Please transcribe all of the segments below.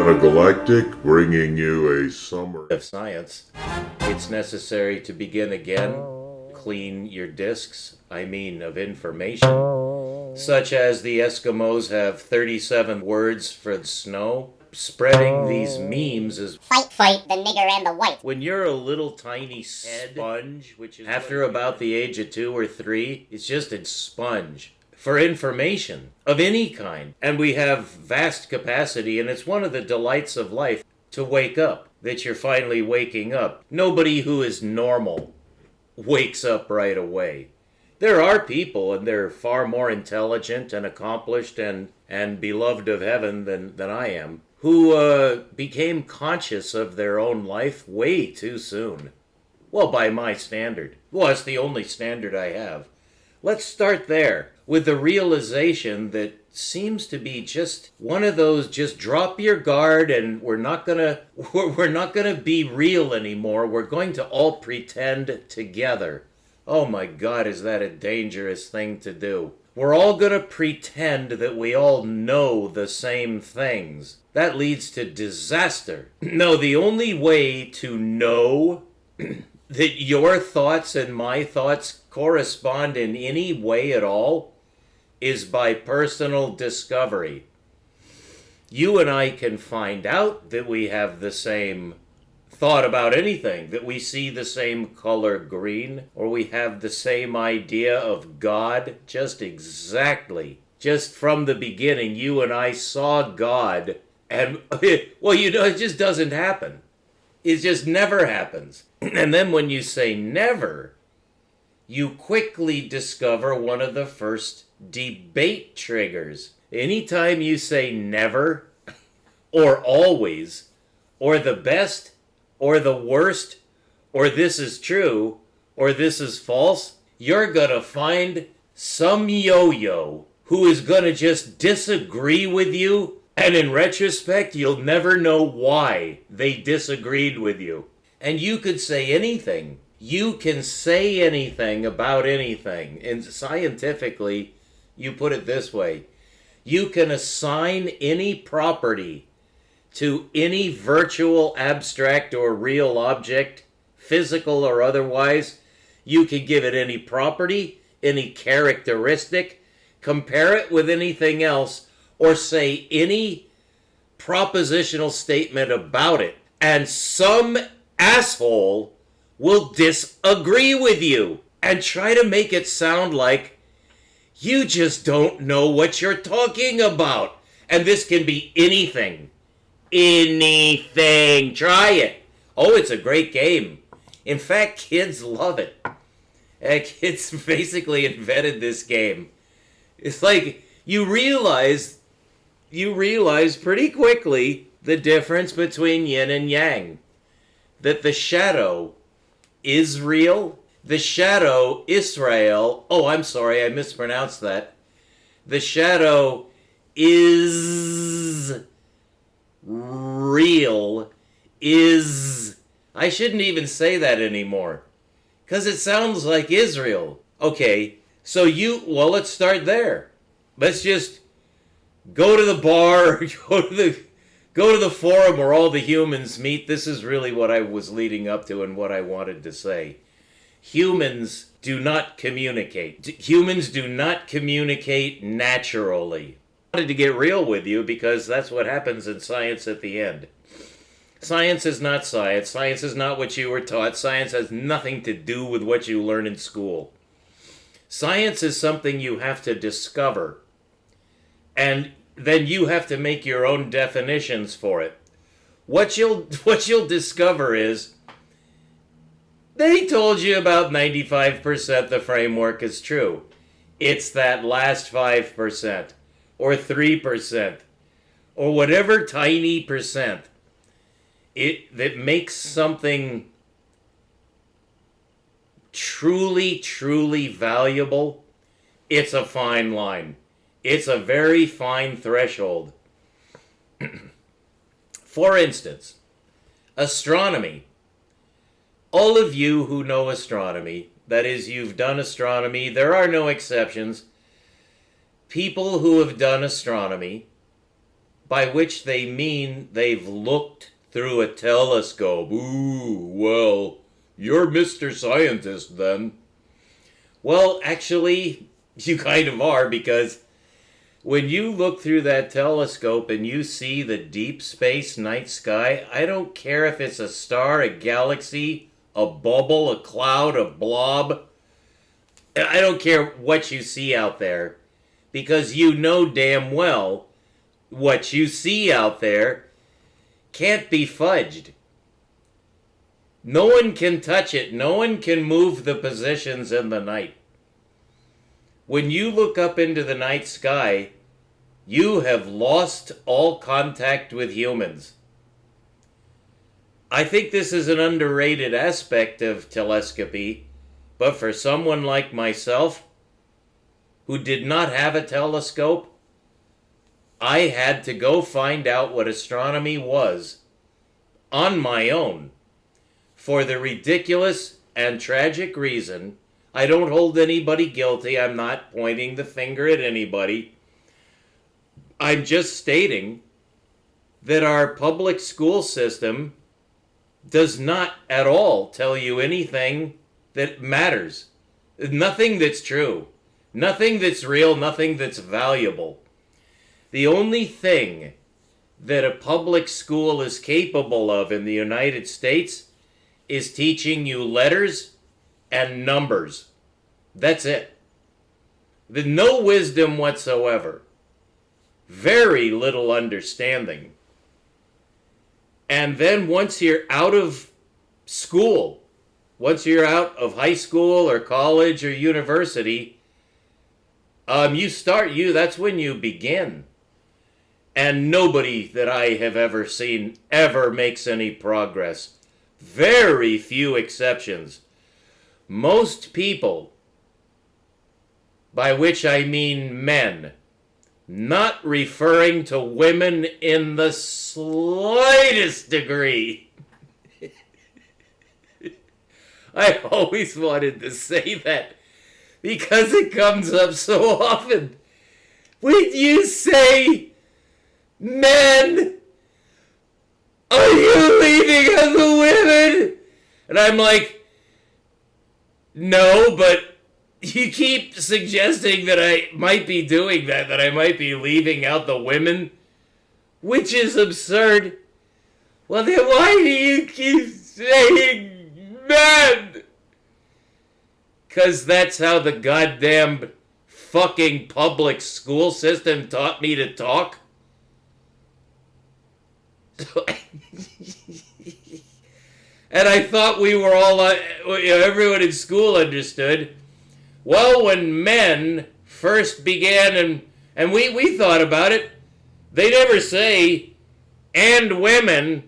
Galactic, bringing you a summary of science. It's necessary to begin again, clean your discs, of information, such as the Eskimos have 37 words for snow. Spreading these memes is fight the nigger and the white. when you're a little tiny sponge, which is after about the age of 2 or 3, it's just a sponge for information of any kind. And we have vast capacity, and it's one of the delights of life to wake up, that you're finally waking up. Nobody who is normal wakes up right away. There are people, and they're far more intelligent and accomplished and beloved of heaven than I am, who became conscious of their own life way too soon. Well, by my standard. Well, it's the only standard I have. Let's start there with the realization that seems to be just one of those just drop your guard and we're not gonna be real anymore. We're going to all pretend together. Oh my God, is that a dangerous thing to do? We're all gonna pretend that we all know the same things. That leads to disaster. No, the only way to know that your thoughts and my thoughts correspond in any way at all is by personal discovery. You and I can find out that we have the same thought about anything, that we see the same color green, or we have the same idea of God, just exactly. Just from the beginning, you and I saw God, and, well, it just doesn't happen. It just never happens. And then when you say never, you quickly discover one of the first debate triggers. Anytime you say never, or always, or the best, or the worst, or this is true, or this is false, you're gonna find some yo-yo who is gonna just disagree with you, and in retrospect, you'll never know why they disagreed with you. And you could say anything. You can say anything about anything. And scientifically, you put it this way. You can assign any property to any virtual, abstract, or real object, physical or otherwise. You can give it any property, any characteristic, compare it with anything else, or say any propositional statement about it. And some asshole will disagree with you and try to make it sound like you just don't know what you're talking about. And this can be anything. Anything. Try it. Oh, it's a great game. In fact, kids love it. Kids basically invented this game. It's like you realize pretty quickly the difference between yin and yang. That the shadow is real. The shadow, Israel, oh, I'm sorry, I mispronounced that. The shadow is real, I shouldn't even say that anymore, because it sounds like Israel. Okay, so let's start there. Let's just go to the bar, go to the forum where all the humans meet. This is really what I was leading up to and what I wanted to say. Humans do not communicate. Humans do not communicate naturally. I wanted to get real with you because that's what happens in science at the end. Science is not science. Science is not what you were taught. Science has nothing to do with what you learn in school. Science is something you have to discover. And then you have to make your own definitions for it. What you'll discover is they told you about 95% the framework is true. It's that last 5% or 3% or whatever tiny percent that makes something truly, truly valuable. It's a fine line. It's a very fine threshold. For instance, astronomy. All of you who know astronomy, that is, you've done astronomy, there are no exceptions. People who have done astronomy by which they mean they've looked through a telescope. Ooh, well, you're Mr. Scientist then. Well, actually, you kind of are, because when you look through that telescope and you see the deep space night sky, I don't care if it's a star, a galaxy, a bubble, a cloud, a blob. I don't care what you see out there, because you know damn well what you see out there can't be fudged. No one can touch it. No one can move the positions in the night. When you look up into the night sky, you have lost all contact with humans. I think this is an underrated aspect of telescopy, but for someone like myself, who did not have a telescope, I had to go find out what astronomy was on my own, for the ridiculous and tragic reason, I don't hold anybody guilty, I'm not pointing the finger at anybody, I'm just stating that our public school system does not at all tell you anything that matters. Nothing that's true. Nothing that's real. Nothing that's valuable. The only thing that a public school is capable of in the United States is teaching you letters and numbers. That's it. There's no wisdom whatsoever. Very little understanding. And then once you're out of school, once you're out of high school or college or university, that's when you begin. And nobody that I have ever seen ever makes any progress. Very few exceptions. Most people, by which I mean men, not referring to women in the slightest degree. I always wanted to say that because it comes up so often. When you say, men, are you leaving us the women? And I'm like, no, but you keep suggesting that I might be doing that I might be leaving out the women, which is absurd. Well, then why do you keep saying men? 'Cause that's how the goddamn fucking public school system taught me to talk. And I thought we were all, everyone in school understood. Well, when men first began, and we thought about it, they never say, and women,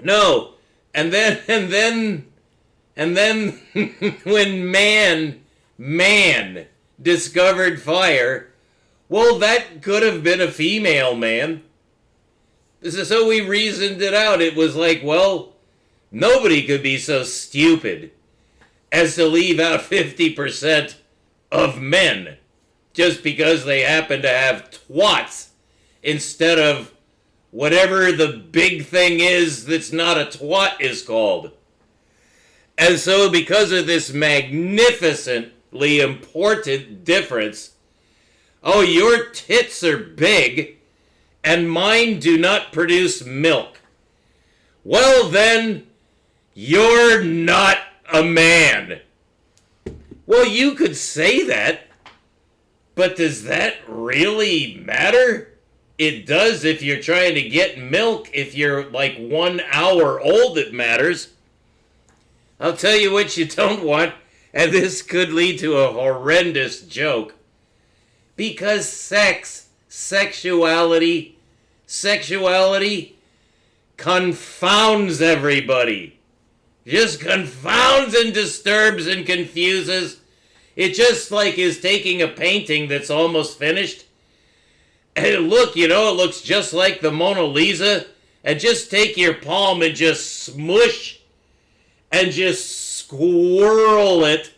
no. And then when man discovered fire, well, that could have been a female man. So we reasoned it out. It was like, well, nobody could be so stupid as to leave out 50% of men just because they happen to have twats instead of whatever the big thing is that's not a twat is called. And so because of this magnificently important difference, oh, your tits are big and mine do not produce milk. Well then, you're not a man. Well, you could say that, but does that really matter? It does if you're trying to get milk. If you're like 1 hour old, it matters. I'll tell you what you don't want, and this could lead to a horrendous joke. Because sexuality confounds everybody. Just confounds and disturbs and confuses. It just like is taking a painting that's almost finished. And look, it looks just like the Mona Lisa. And just take your palm and just smush and just swirl it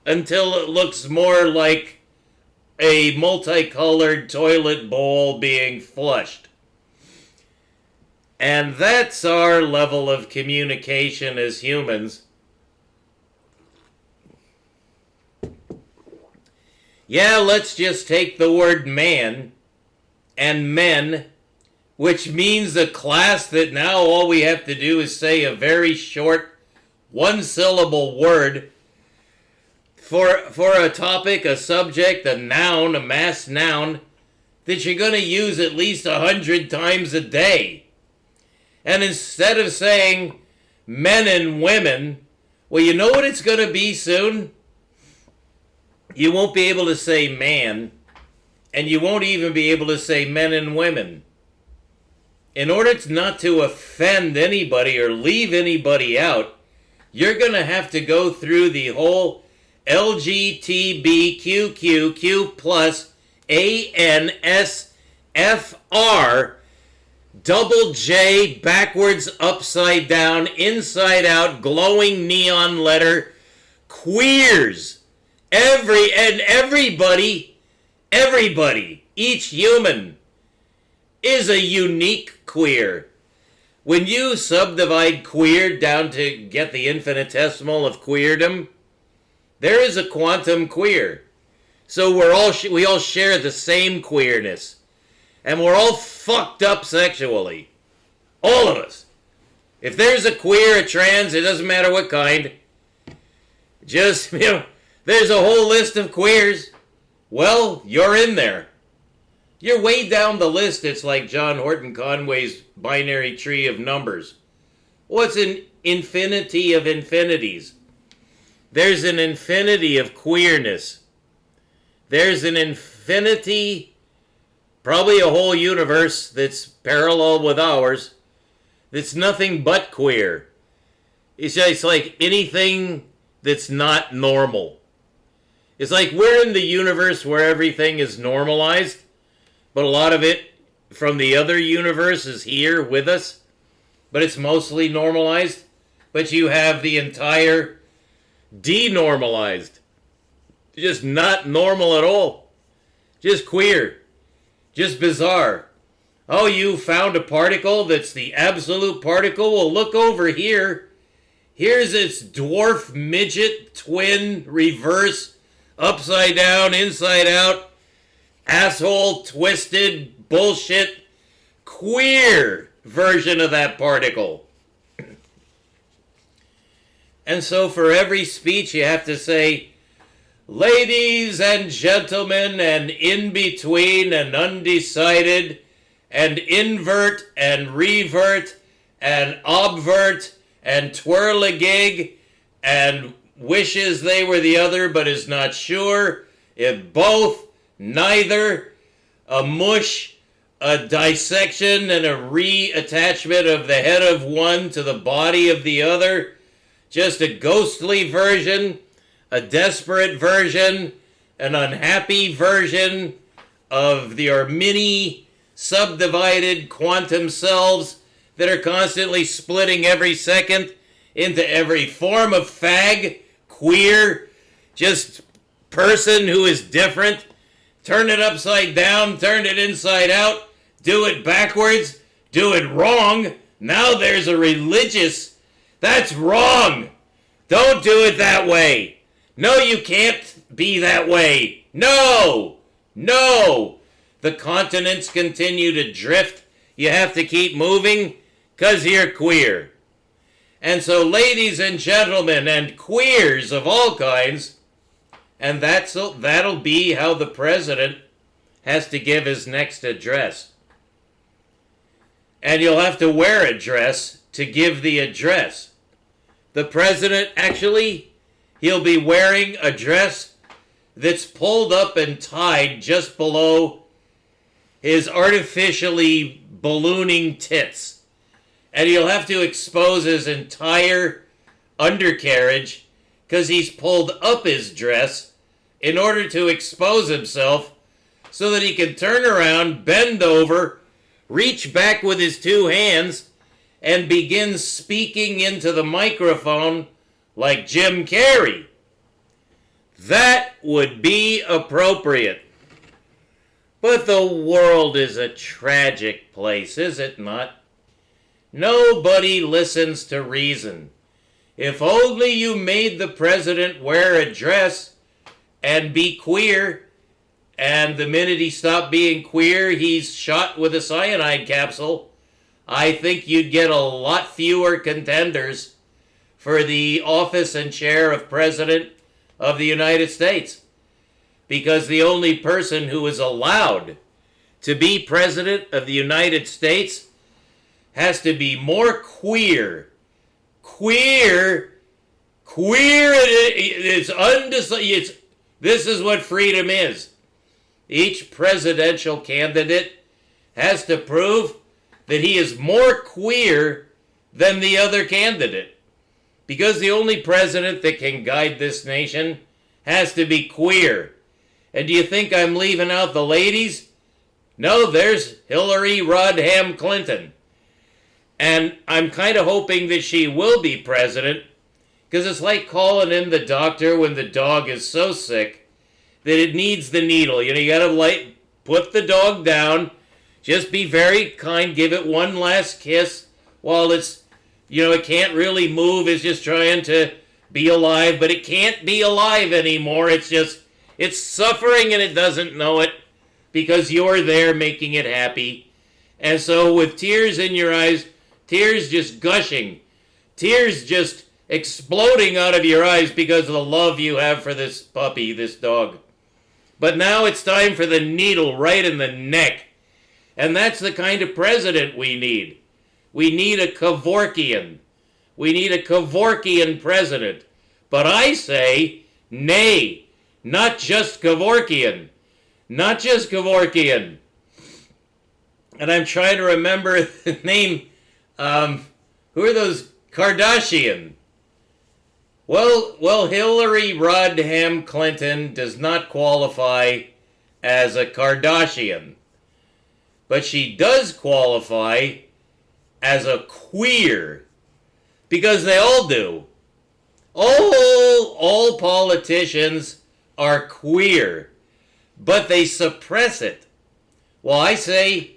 until it looks more like a multicolored toilet bowl being flushed. And that's our level of communication as humans. Yeah, let's just take the word man and men, which means a class that now all we have to do is say a very short, one-syllable word for a topic, a subject, a noun, a mass noun, that you're going to use at least 100 times a day. And instead of saying men and women, well, you know what it's going to be soon? You won't be able to say man, and you won't even be able to say men and women. In order not to offend anybody or leave anybody out, you're going to have to go through the whole LGTBQQQ plus ANSFR double J backwards, upside down, inside out, glowing neon letter, queers. Everybody, each human is a unique queer. When you subdivide queer down to get the infinitesimal of queerdom, there is a quantum queer. So we all share the same queerness. And we're all fucked up sexually. All of us. If there's a queer, a trans, it doesn't matter what kind. Just, there's a whole list of queers. Well, you're in there. You're way down the list. It's like John Horton Conway's binary tree of numbers. What's an infinity of infinities? There's an infinity of queerness. There's an infinity, probably a whole universe that's parallel with ours, that's nothing but queer. It's just like anything that's not normal. It's like we're in the universe where everything is normalized, but a lot of it from the other universe is here with us, but it's mostly normalized. But you have the entire denormalized. Just not normal at all. Just queer. Just bizarre. Oh, you found a particle that's the absolute particle? Well, look over here. Here's its dwarf, midget, twin, reverse, upside down, inside out, asshole, twisted, bullshit, queer version of that particle. And so for every speech you have to say, ladies and gentlemen, and in between and undecided, and invert and revert, and obvert, and twirligig, and wishes they were the other but is not sure, if both, neither, a mush, a dissection, and a reattachment of the head of one to the body of the other, just a ghostly version, a desperate version, an unhappy version of your mini subdivided quantum selves that are constantly splitting every second into every form of fag, queer, just person who is different. Turn it upside down, turn it inside out, do it backwards, do it wrong. Now there's a religious. That's wrong. Don't do it that way. No, you can't be that way. No. No. The continents continue to drift. You have to keep moving because you're queer. And so, ladies and gentlemen, and queers of all kinds, and that'll be how the president has to give his next address. And you'll have to wear a dress to give the address. The president, actually, he'll be wearing a dress that's pulled up and tied just below his artificially ballooning tits. And he'll have to expose his entire undercarriage because he's pulled up his dress in order to expose himself so that he can turn around, bend over, reach back with his two hands, and begin speaking into the microphone like Jim Carrey. That would be appropriate. But the world is a tragic place, is it not? Nobody listens to reason. If only you made the president wear a dress and be queer, and the minute he stopped being queer, he's shot with a cyanide capsule, I think you'd get a lot fewer contenders for the office and chair of President of the United States. Because the only person who is allowed to be President of the United States has to be more queer. It's undecided. This is what freedom is. Each presidential candidate has to prove that he is more queer than the other candidate. Because the only president that can guide this nation has to be queer. And do you think I'm leaving out the ladies? No, there's Hillary Rodham Clinton. And I'm kind of hoping that she will be president, because it's like calling in the doctor when the dog is so sick that it needs the needle. You know, you gotta put the dog down, just be very kind, give it one last kiss while it's, it can't really move, it's just trying to be alive, but it can't be alive anymore. It's suffering and it doesn't know it because you're there making it happy. And so with tears in your eyes, tears just gushing, tears just exploding out of your eyes because of the love you have for this puppy, this dog. But now it's time for the needle right in the neck. And that's the kind of president we need. We need a Kevorkian. We need a Kevorkian president. But I say, nay, not just Kevorkian. Not just Kevorkian. And I'm trying to remember the name. Who are those? Kardashian. Well, Hillary Rodham Clinton does not qualify as a Kardashian. But she does qualify as a queer. Because they all do. All politicians are queer. But they suppress it. Well, I say,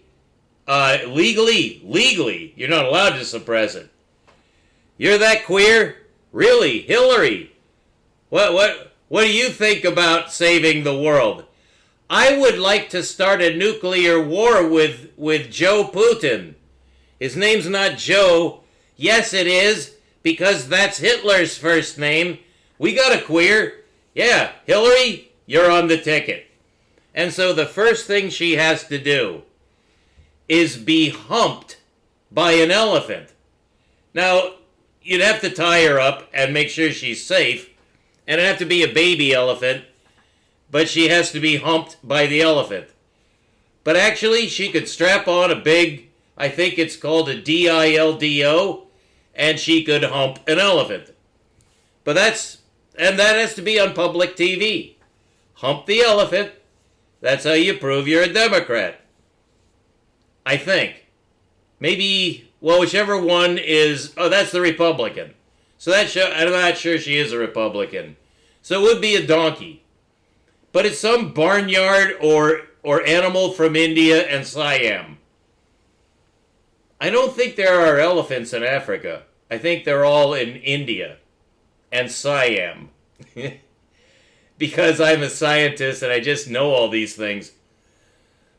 legally, you're not allowed to suppress it. You're that queer? Really? Hillary? What do you think about saving the world? I would like to start a nuclear war with Joe Putin. His name's not Joe. Yes, it is, because that's Hitler's first name. We got a queer. Yeah, Hillary, you're on the ticket. And so the first thing she has to do is be humped by an elephant. Now, you'd have to tie her up and make sure she's safe, and it'd have to be a baby elephant, but she has to be humped by the elephant. But actually, she could strap on a big, I think it's called a dildo, and she could hump an elephant. But that has to be on public TV. Hump the elephant. That's how you prove you're a Democrat. I think. Maybe, whichever one is, that's the Republican. So I'm not sure she is a Republican. So it would be a donkey. But it's some barnyard or animal from India and Siam. I don't think there are elephants in Africa. I think they're all in India and Siam. Because I'm a scientist and I just know all these things.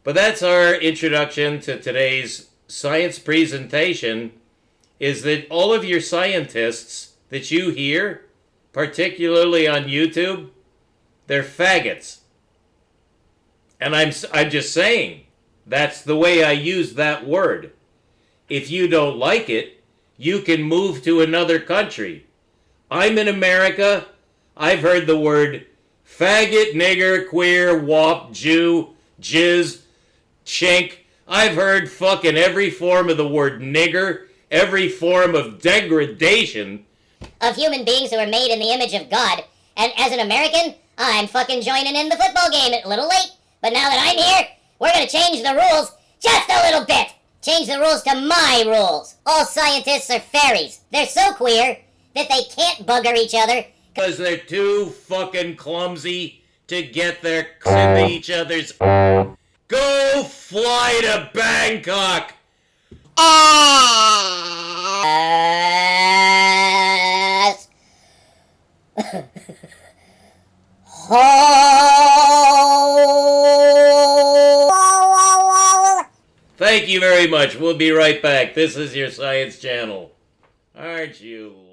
But that's our introduction to today's science presentation, is that all of your scientists that you hear, particularly on YouTube, they're faggots. And I'm just saying, that's the way I use that word. If you don't like it, you can move to another country. I'm in America. I've heard the word faggot, nigger, queer, wop, Jew, jizz, chink. I've heard fucking every form of the word nigger, every form of degradation of human beings who are made in the image of God. And as an American, I'm fucking joining in the football game. A little late, but now that I'm here, we're gonna change the rules just a little bit. Change the rules to my rules. All scientists are fairies. They're so queer that they can't bugger each other because they're too fucking clumsy to get their into each other's Go fly to Bangkok! Ass. Thank you very much. We'll be right back. This is your Science Channel. Aren't you